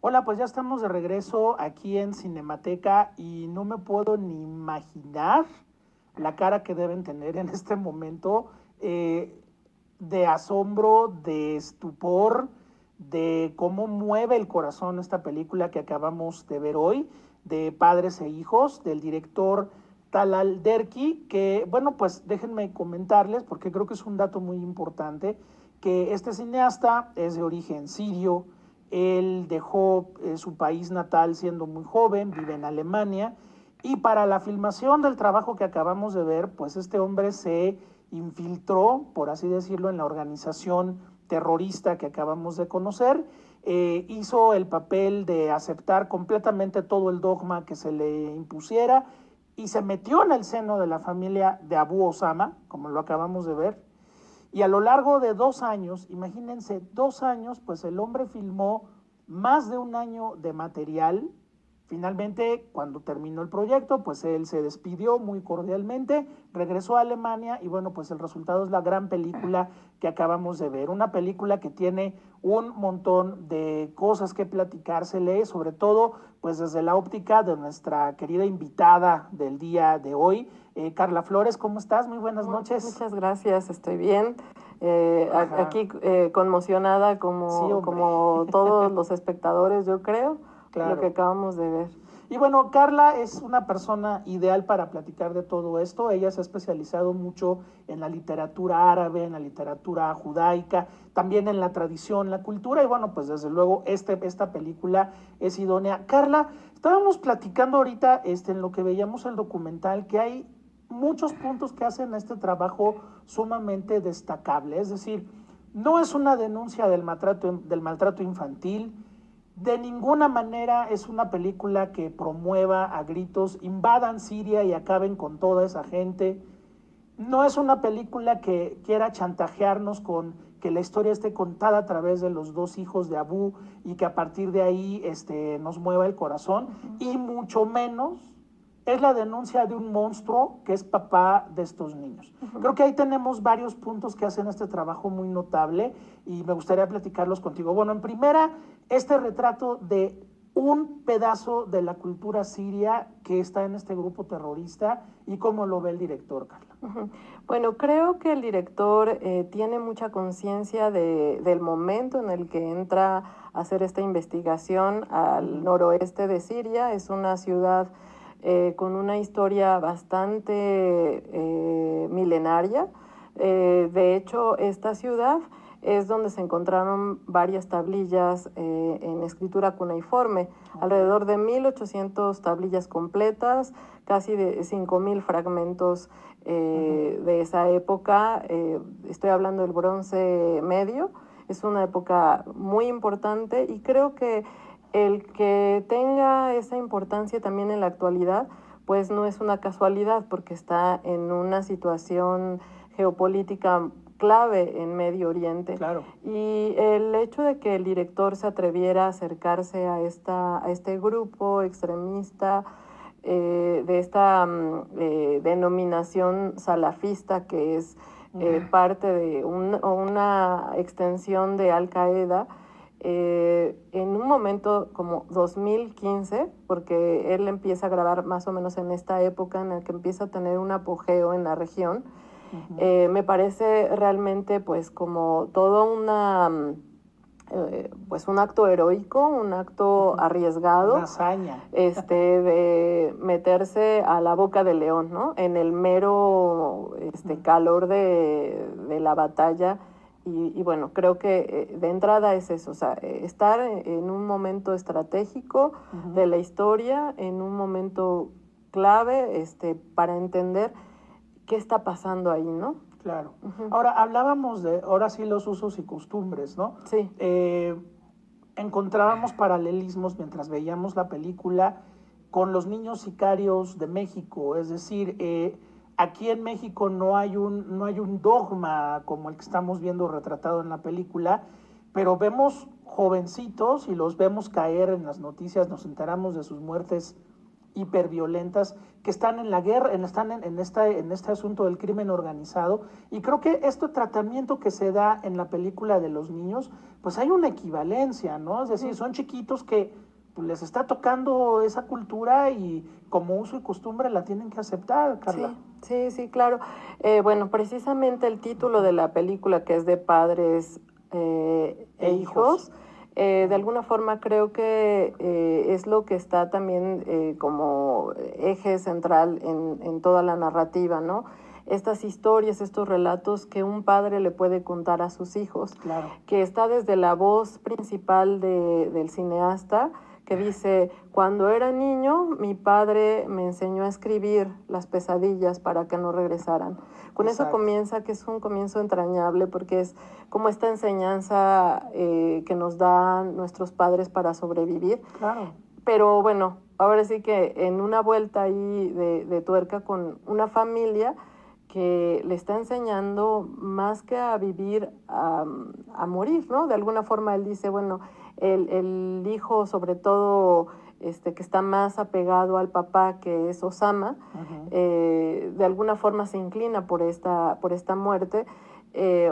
Hola, pues ya estamos de regreso aquí en Cinemateca y no me puedo ni imaginar la cara que deben tener en este momento eh, de asombro, de estupor, de cómo mueve el corazón esta película que acabamos de ver hoy, de Padres e Hijos, del director Talal Derki, que bueno, pues déjenme comentarles, porque creo que es un dato muy importante, que este cineasta es de origen sirio. Él dejó su país natal siendo muy joven, vive en Alemania, y para la filmación del trabajo que acabamos de ver, pues este hombre se infiltró, por así decirlo, en la organización terrorista que acabamos de conocer. Hizo el papel de aceptar completamente todo el dogma que se le impusiera y se metió en el seno de la familia de Abu Osama, como lo acabamos de ver. Y a lo largo de 2 años, imagínense, 2 años, pues el hombre filmó más de un año de material. Finalmente, cuando terminó el proyecto, pues él se despidió muy cordialmente, regresó a Alemania y bueno, pues el resultado es la gran película que acabamos de ver. Una película que tiene un montón de cosas que platicársele, sobre todo pues desde la óptica de nuestra querida invitada del día de hoy, Carla Flores. ¿Cómo estás? Muy buenas noches. Muchas gracias, estoy bien. Ajá. Aquí conmocionada Sí, hombre. como todos los espectadores, yo creo, lo que Claro. acabamos de ver. Y bueno, Carla es una persona ideal para platicar de todo esto. Ella se ha especializado mucho en la literatura árabe, en la literatura judaica, también en la tradición, la cultura. Y bueno, pues desde luego esta película es idónea. Carla, estábamos platicando ahorita en lo que veíamos el documental, que hay muchos puntos que hacen este trabajo sumamente destacable. Es decir, no es una denuncia del maltrato infantil. De ninguna manera es una película que promueva a gritos, invadan Siria y acaben con toda esa gente. No es una película que quiera chantajearnos con que la historia esté contada a través de los dos hijos de Abu y que a partir de ahí nos mueva el corazón. Y mucho menos es la denuncia de un monstruo que es papá de estos niños. Creo que ahí tenemos varios puntos que hacen este trabajo muy notable y me gustaría platicarlos contigo. Bueno, en primera, este retrato de un pedazo de la cultura siria que está en este grupo terrorista y cómo lo ve el director, Carla. Bueno, creo que el director tiene mucha conciencia del momento en el que entra a hacer esta investigación al noroeste de Siria. Es una ciudad con una historia bastante milenaria. De hecho, esta ciudad es donde se encontraron varias tablillas en escritura cuneiforme, alrededor de 1800 tablillas completas, casi de 5000 fragmentos de esa época. Estoy hablando del bronce medio. Es una época muy importante y creo que el que tenga esa importancia también en la actualidad, pues no es una casualidad porque está en una situación geopolítica clave en Medio Oriente. Claro. Y el hecho de que el director se atreviera a acercarse a este grupo extremista, de esta denominación salafista que es parte de una extensión de Al Qaeda, en un momento como 2015, porque él empieza a grabar más o menos en esta época en la que empieza a tener un apogeo en la región. Me parece realmente pues como todo pues un acto heroico, un acto arriesgado, Una hazaña. de meterse a la boca del león, ¿no? En el mero calor de la batalla. Y bueno, creo que de entrada es eso, o sea, estar en un momento estratégico de la historia, en un momento clave para entender qué está pasando ahí, ¿no? Claro. Ahora, hablábamos de, ahora sí, los usos y costumbres, ¿no? Sí. Encontrábamos paralelismos mientras veíamos la película con los niños sicarios de México, es decir, aquí en México no hay un dogma como el que estamos viendo retratado en la película, pero vemos jovencitos y los vemos caer en las noticias, nos enteramos de sus muertes hiperviolentas que están en la guerra, están en este asunto del crimen organizado. Y creo que este tratamiento que se da en la película de los niños, pues hay una equivalencia, ¿no? Es decir, son chiquitos que pues, les está tocando esa cultura y como uso y costumbre la tienen que aceptar, Carla. Sí, claro. Bueno, precisamente el título de la película, que es de padres e hijos, de alguna forma creo que es lo que está también como eje central en toda la narrativa, ¿no? Estas historias, estos relatos que un padre le puede contar a sus hijos, claro, que está desde la voz principal del cineasta, que dice, cuando era niño, mi padre me enseñó a escribir las pesadillas para que no regresaran. Con exacto. eso comienza, que es un comienzo entrañable, porque es como esta enseñanza que nos dan nuestros padres para sobrevivir. Claro. Pero bueno, ahora sí que en una vuelta ahí de tuerca con una familia que le está enseñando más que a vivir, a morir, ¿no? De alguna forma él dice, bueno, el hijo sobre todo que está más apegado al papá, que es Osama, de alguna forma se inclina por esta muerte,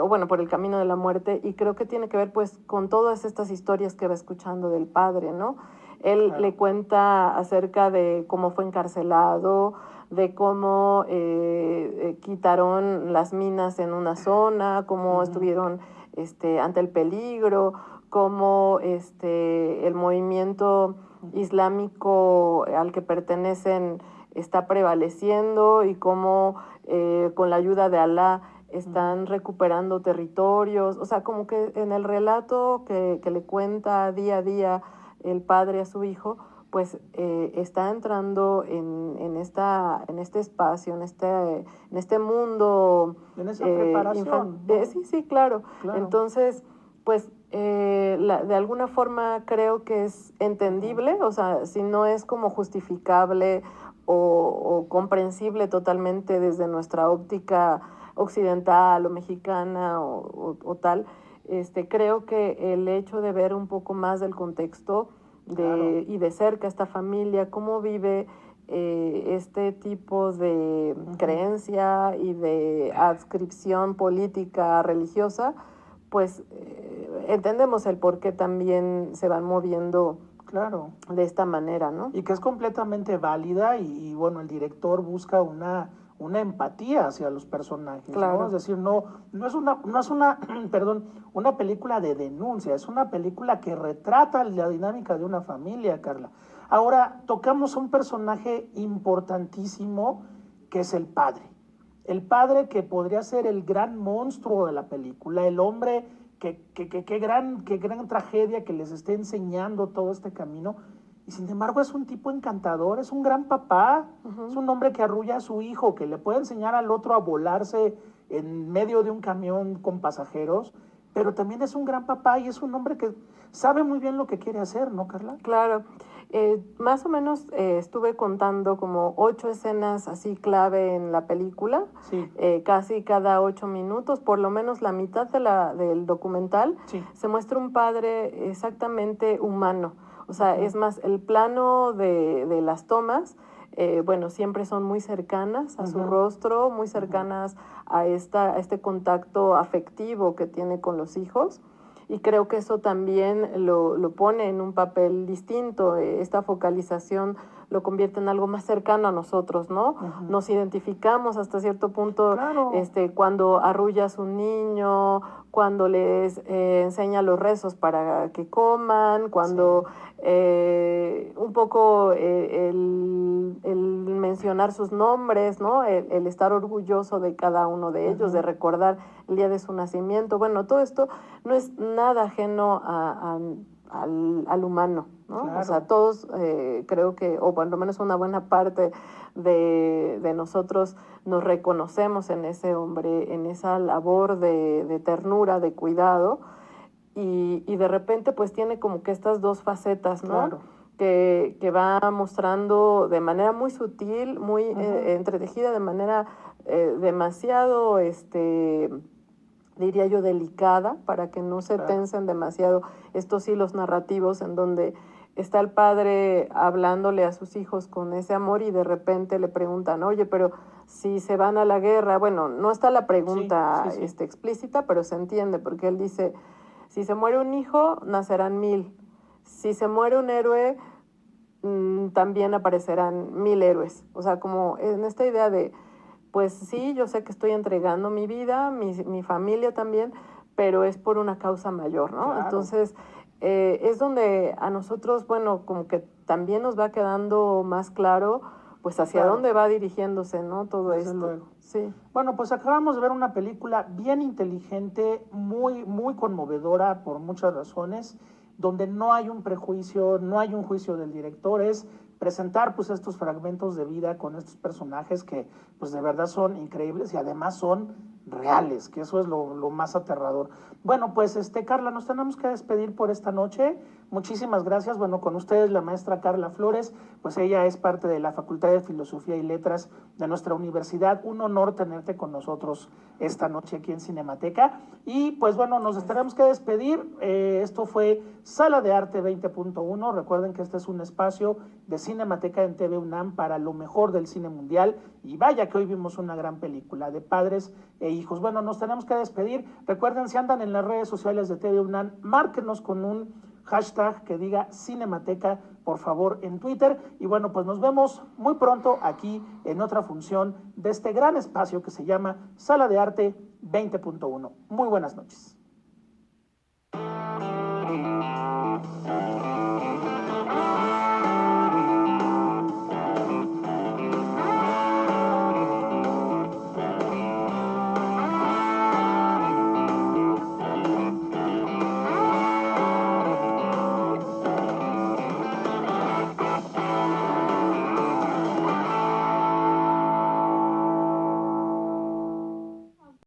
o bueno, por el camino de la muerte, y creo que tiene que ver pues con todas estas historias que va escuchando del padre, ¿no? Él le cuenta acerca de cómo fue encarcelado, de cómo quitaron las minas en una zona, cómo estuvieron ante el peligro, cómo el movimiento islámico al que pertenecen está prevaleciendo y cómo con la ayuda de Alá están recuperando territorios. O sea, como que en el relato que le cuenta día a día el padre a su hijo, pues está entrando en este espacio, en este mundo. En esa preparación. ¿No? Sí, claro. Entonces, pues de alguna forma creo que es entendible, o sea, si no es como justificable o comprensible totalmente desde nuestra óptica occidental o mexicana o tal, creo que el hecho de ver un poco más del contexto y de cerca esta familia, cómo vive este tipo de creencia y de adscripción política religiosa, pues entendemos el por qué también se van moviendo de esta manera, ¿no? Y que es completamente válida y bueno, el director busca una empatía hacia los personajes, ¿no? Es decir, no es una perdón, una película de denuncia, es una película que retrata la dinámica de una familia, Carla. Ahora, tocamos un personaje importantísimo que es el padre. El padre que podría ser el gran monstruo de la película, el hombre qué gran tragedia que les esté enseñando todo este camino. Y sin embargo es un tipo encantador, es un gran papá, es un hombre que arrulla a su hijo, que le puede enseñar al otro a volarse en medio de un camión con pasajeros, pero también es un gran papá y es un hombre que sabe muy bien lo que quiere hacer, ¿no, Carla? Claro. Más o menos estuve contando como 8 escenas así clave en la película, casi cada 8 minutos, por lo menos la mitad del documental, se muestra un padre exactamente humano. O sea, es más, el plano de las tomas, bueno, siempre son muy cercanas a su rostro, muy cercanas a este contacto afectivo que tiene con los hijos. Y creo que eso también lo pone en un papel distinto. Esta focalización lo convierte en algo más cercano a nosotros, ¿no? Nos identificamos hasta cierto punto cuando arrulla a su niño, cuando les enseña los rezos para que coman, cuando un poco el mencionar sus nombres, ¿no? El estar orgulloso de cada uno de ellos, de recordar el día de su nacimiento. Bueno, todo esto no es nada ajeno al humano, ¿no? O sea, todos creo que, o por lo menos una buena parte de nosotros nos reconocemos en ese hombre, en esa labor de ternura, de cuidado, y de repente pues tiene como que estas dos facetas, ¿no? Que va mostrando de manera muy sutil, muy entretejida, de manera demasiado, diría yo, delicada, para que no se tensen demasiado estos hilos narrativos en donde está el padre hablándole a sus hijos con ese amor y de repente le preguntan, oye, pero si se van a la guerra, bueno, no está la pregunta Sí. explícita, pero se entiende, porque él dice, si se muere un hijo, nacerán 1000. Si se muere un héroe, también aparecerán 1000 héroes. O sea, como en esta idea de, pues sí, yo sé que estoy entregando mi vida, mi familia también, pero es por una causa mayor, ¿no? Claro, Entonces, es donde a nosotros, bueno, como que también nos va quedando más claro, pues hacia claro, dónde va dirigiéndose, ¿no? Todo desde esto. luego. Sí. Bueno, pues acabamos de ver una película bien inteligente, muy conmovedora por muchas razones, donde no hay un prejuicio, no hay un juicio del director, es presentar pues estos fragmentos de vida con estos personajes que pues de verdad son increíbles y además son reales, que eso es lo más aterrador. Bueno, pues Carla, nos tenemos que despedir por esta noche. Muchísimas gracias. Bueno, con ustedes la maestra Carla Flores, pues ella es parte de la Facultad de Filosofía y Letras de nuestra universidad. Un honor tenerte con nosotros esta noche aquí en Cinemateca. Y pues bueno, nos tenemos que despedir. Esto fue Sala de Arte 20.1. Recuerden que este es un espacio de Cinemateca en TV UNAM para lo mejor del cine mundial. Y vaya que hoy vimos una gran película de padres e hijos. Bueno, nos tenemos que despedir. Recuerden, si andan en las redes sociales de TV UNAM, márquenos con un hashtag que diga Cinemateca, por favor, en Twitter. Y bueno, pues nos vemos muy pronto aquí en otra función de este gran espacio que se llama Sala de Arte 20.1. Muy buenas noches.